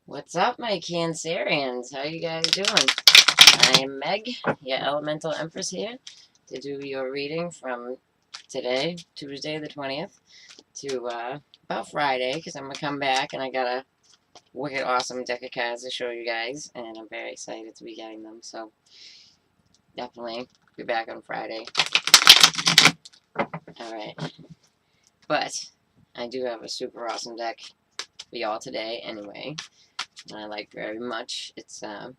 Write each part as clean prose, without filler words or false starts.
What's up, my Cancerians? How you guys doing? I am Meg, your Elemental Empress here, to do your reading from today, Tuesday the 20th, to about Friday, because I'm going to come back and I got a wicked awesome deck of cards to show you guys, and I'm very excited to be getting them, so definitely be back on Friday. Alright, but I do have a super awesome deck for y'all today anyway, and I like very much. It's the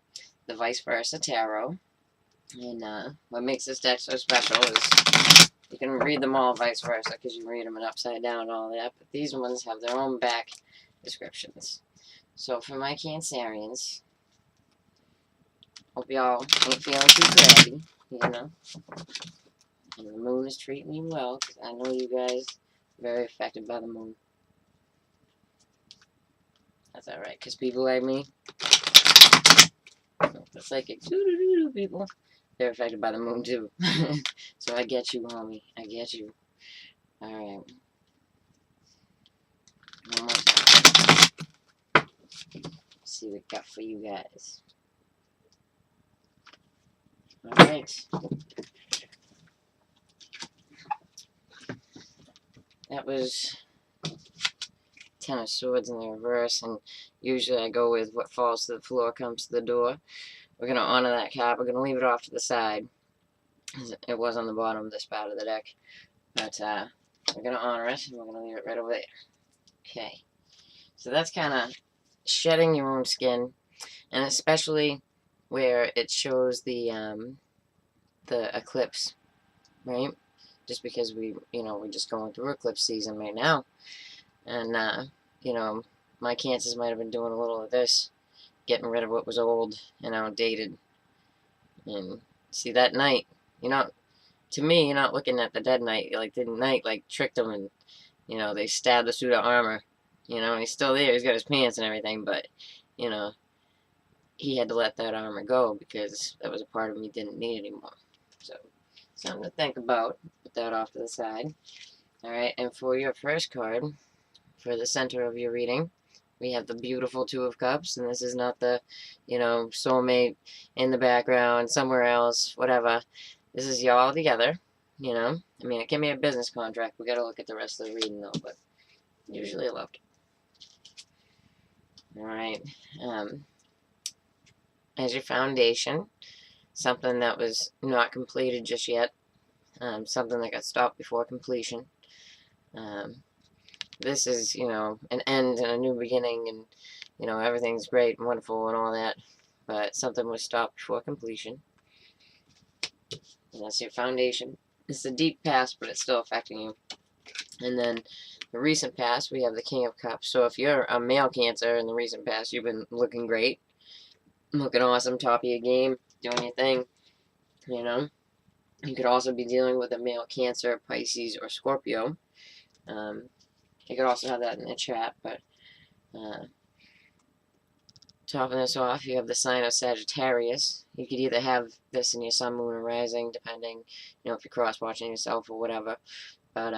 Vice Versa Tarot. And what makes this deck so special is you can read them all vice versa because you read them in upside down and all that, but these ones have their own back descriptions. So for my Cancerians, hope y'all ain't feeling too crabby, you know, and the moon is treating you well, because I know you guys are very affected by the moon. That's alright, because people like me, the psychic doo-doo-doo-doo people, they're affected by the moon too. So I get you, homie. I get you. Alright. One more time. Let's see what we got for you guys. Alright. That was Ten of Swords in the reverse, and usually I go with what falls to the floor comes to the door. We're going to honor that card. We're going to leave it off to the side. It was on the bottom of this part of the deck. But we're going to honor it, and we're going to leave it right over there. Okay. So that's kind of shedding your own skin, and especially where it shows the eclipse, right? Just because we're just going through eclipse season right now, and my Cancers might have been doing a little of this, getting rid of what was old and outdated. And see, that knight, to me, you're not looking at the dead knight. Like, the knight tricked him, and they stabbed the suit of armor. And he's still there. He's got his pants and everything, but he had to let that armor go because that was a part of him he didn't need anymore. So, something to think about. Put that off to the side. Alright, and for your first card, for the center of your reading, we have the beautiful Two of Cups, and this is not the, soulmate in the background, somewhere else, whatever. This is y'all together, I mean, it can be a business contract. We gotta look at the rest of the reading, though, but usually loved. Alright, as your foundation, something that was not completed just yet, something that got stopped before completion. This is, an end and a new beginning, and, everything's great and wonderful and all that, but something was stopped before completion. And that's your foundation. It's a deep past, but it's still affecting you. And then the recent past, we have the King of Cups. So if you're a male Cancer in the recent past, you've been looking great, looking awesome, top of your game, doing your thing, You could also be dealing with a male Cancer, Pisces, or Scorpio. You could also have that in the chat, but topping this off, you have the sign of Sagittarius. You could either have this in your sun, moon, or rising, depending, if you're cross-watching yourself or whatever. But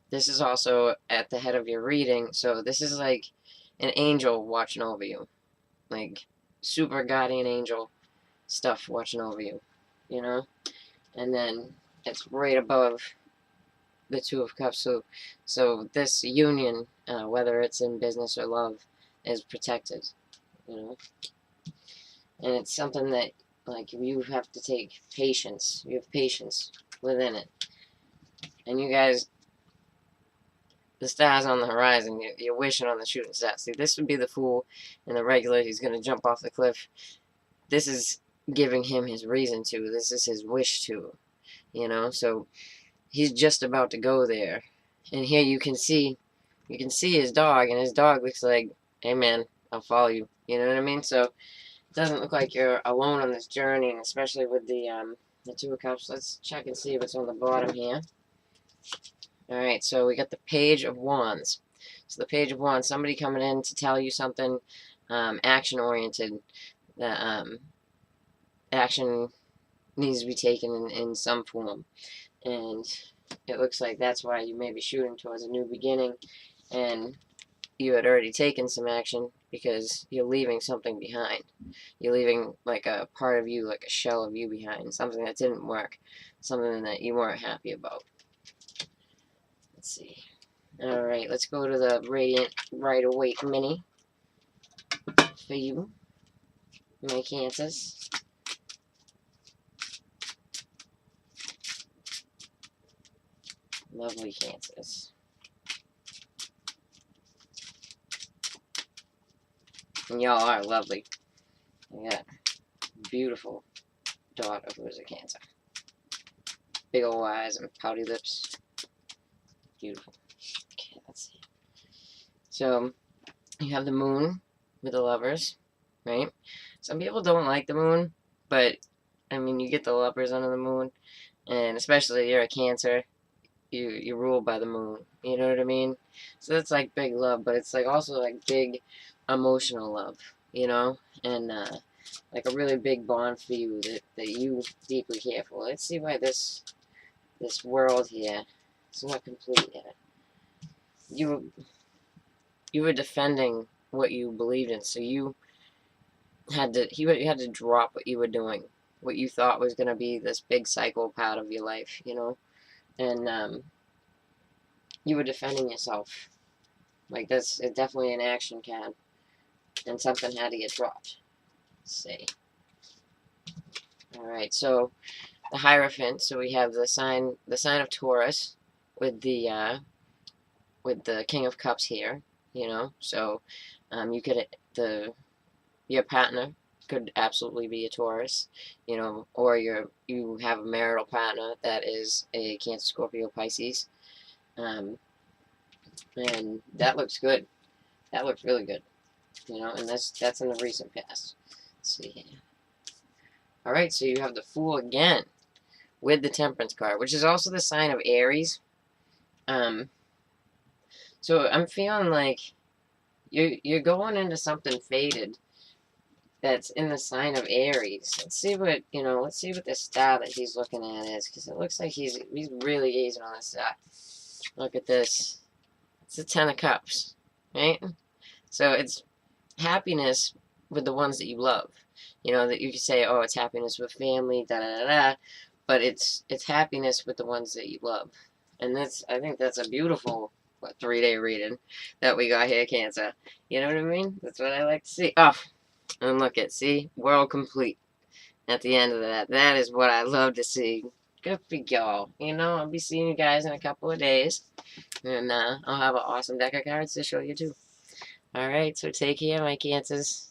this is also at the head of your reading, so this is like an angel watching over you. Like, super guardian angel stuff watching over you, And then it's right above the Two of Cups, so this union, whether it's in business or love, is protected, And it's something that, you have to take patience. You have patience within it. And you guys, the stars on the horizon, you're wishing on the shooting star. See, this would be the Fool and the regular. He's going to jump off the cliff. This is giving him his reason to. This is his wish to, So he's just about to go there. And here you can see his dog, and his dog looks like, hey man, I'll follow you. You know what I mean? So it doesn't look like you're alone on this journey, and especially with the Two of Cups. Let's check and see what's on the bottom here. Alright, so we got the Page of Wands. So the Page of Wands, somebody coming in to tell you something action-oriented. That action needs to be taken in some form. And it looks like that's why you may be shooting towards a new beginning. And you had already taken some action because you're leaving something behind. You're leaving like a part of you, like a shell of you behind, something that didn't work, something that you weren't happy about. Let's see. Alright, let's go to the Radiant Rider Waite Mini for you, my Cancers. Lovely Cancers. And y'all are lovely. I got a beautiful daughter who is a Cancer. Big old eyes and pouty lips. Beautiful. Okay, let's see. So, you have the moon with the lovers, right? Some people don't like the moon, but, I mean, you get the lovers under the moon, and especially if you're a Cancer, you rule by the moon, you know what I mean? So that's like big love, but it's like also like big emotional love, you know? And, like a really big bond for you that you deeply care for. Let's see why this world here is not complete yet. You were defending what you believed in, so you had to drop what you were doing, what you thought was gonna be this big cycle part of your life, you know, and you were defending yourself. Like that's definitely an action card, and something had to get dropped. Let's see. All right, so the Hierophant. So we have the sign of Taurus with the King of Cups here. You know, so you could your partner could absolutely be a Taurus, you know, or you have a marital partner that is a Cancer, Scorpio, Pisces, and that looks good. That looks really good, you know, and that's in the recent past. Let's see here. All right, so you have the Fool again with the Temperance card, which is also the sign of Aries. So I'm feeling like you're going into something faded that's in the sign of Aries. Let's see what the star that he's looking at is, because it looks like he's really gazing on this star. Look at this. It's the Ten of Cups, right? So it's happiness with the ones that you love. You know, that you could say, oh, it's happiness with family, da da da da, but it's happiness with the ones that you love. And I think that's a beautiful 3-day reading that we got here, Cancer. You know what I mean? That's what I like to see. Oh, and look at, see, world complete at the end of that. That is what I love to see. Good for y'all. You know, I'll be seeing you guys in a couple of days. And I'll have an awesome deck of cards to show you too. Alright, so take care, my Cancers.